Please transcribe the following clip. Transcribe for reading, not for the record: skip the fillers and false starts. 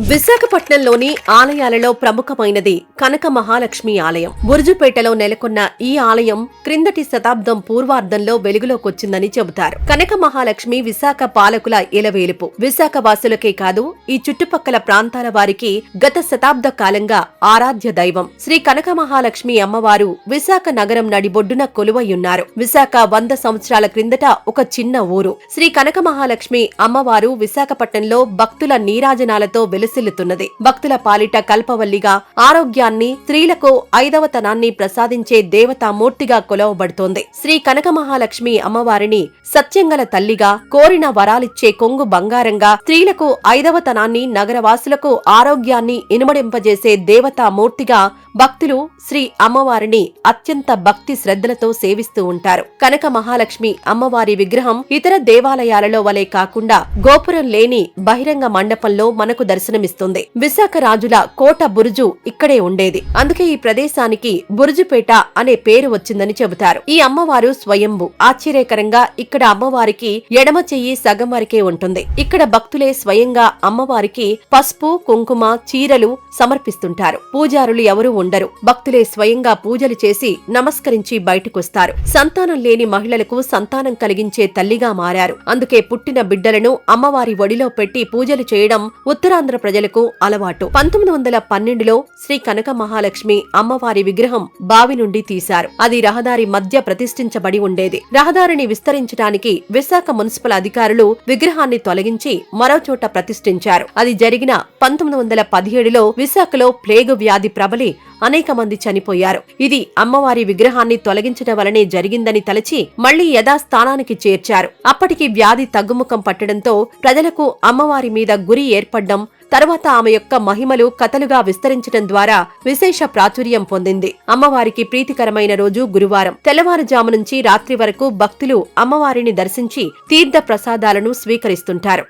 విశాఖపట్నంలోని ఆలయాలలో ప్రముఖమైనది కనక మహాలక్ష్మి ఆలయం. బురుజుపేటలో నెలకొన్న ఈ ఆలయం క్రిందటి శతాబ్దం పూర్వార్ధంలో వెలుగులోకొచ్చిందని చెబుతారు. కనక మహాలక్ష్మి విశాఖ పాలకుల ఇలవేలుపు. విశాఖ వాసులకే కాదు, ఈ చుట్టుపక్కల ప్రాంతాల వారికి గత శతాబ్ద కాలంగా ఆరాధ్య దైవం. శ్రీ కనక మహాలక్ష్మి అమ్మవారు విశాఖ నగరం నడిబొడ్డున కొలువయ్యున్నారు. విశాఖ 100 సంవత్సరాల క్రిందట ఒక చిన్న ఊరు. శ్రీ కనక మహాలక్ష్మి అమ్మవారు విశాఖపట్నంలో భక్తుల నీరాజనాలతో వెలసిల్లుతున్నది. భక్తుల పాలిట కల్పవల్లిగా, ఆరోగ్యాన్ని, స్త్రీలకు ఐదవతనాన్ని ప్రసాదించే దేవతామూర్తిగా కొలవబడుతోంది. శ్రీ కనక మహాలక్ష్మి అమ్మవారిని సత్యంగల తల్లిగా, కోరిన వరాలిచ్చే కొంగు బంగారంగా, స్త్రీలకు ఐదవతనాన్ని, నగరవాసులకు ఆరోగ్యాన్ని ఇనుమడింపజేసే దేవతామూర్తిగా భక్తులు శ్రీ అమ్మవారిని అత్యంత భక్తి శ్రద్ధలతో సేవిస్తూ ఉంటారు. కనక మహాలక్ష్మి అమ్మవారి విగ్రహం ఇతర దేవాలయాలలో వలె కాకుండా గోపురం లేని బహిరంగ మండపంలో మనకు దర్శనమిస్తుంది. విశాఖ రాజుల కోట బురుజు ఇక్కడే ఉండేది. అందుకే ఈ ప్రదేశానికి బురుజుపేట అనే పేరు వచ్చిందని చెబుతారు. ఈ అమ్మవారు స్వయంభు. ఆశ్చర్యకరంగా ఇక్కడ అమ్మవారికి ఎడమ చెయ్యి సగం వరకే ఉంటుంది. ఇక్కడ భక్తులే స్వయంగా అమ్మవారికి పసుపు, కుంకుమ, చీరలు సమర్పిస్తుంటారు. పూజారులు ఎవరూ ఉండరు. భక్తులే స్వయంగా పూజలు చేసి నమస్కరించి బయటకొస్తారు. సంతానం లేని మహిళలకు సంతానం కలిగించే తల్లిగా మారారు. అందుకే పుట్టిన బిడ్డలను అమ్మవారి ఒడిలో పెట్టి పూజలు చేయడం ఉత్తరాంధ్ర ప్రజలకు అలవాటు. 1912లో శ్రీ కనక మహాలక్ష్మి అమ్మవారి విగ్రహం బావి నుండి తీశారు. అది రహదారి మధ్య ప్రతిష్ఠించబడి ఉండేది. రహదారిని విస్తరించడానికి విశాఖ మున్సిపల్ అధికారులు విగ్రహాన్ని తొలగించి మరోచోట ప్రతిష్ఠించారు. అది జరిగిన 1917లో విశాఖలో ప్లేగు వ్యాధి ప్రబలి అనేక మంది చనిపోయారు. ఇది అమ్మవారి విగ్రహాన్ని తొలగించడం వలనే జరిగిందని తలచి మళ్లీ యథాస్థానానికి చేర్చారు. అప్పటికి వ్యాధి తగ్గుముఖం పట్టడంతో ప్రజలకు అమ్మవారి మీద గురి ఏర్పడ్డం, తర్వాత ఆమె యొక్క మహిమలు కథలుగా విస్తరించడం ద్వారా విశేష ప్రాచుర్యం పొందింది. అమ్మవారికి ప్రీతికరమైన రోజు గురువారం. తెల్లవారుజాము నుంచి రాత్రి వరకు భక్తులు అమ్మవారిని దర్శించి తీర్థ ప్రసాదాలను స్వీకరిస్తుంటారు.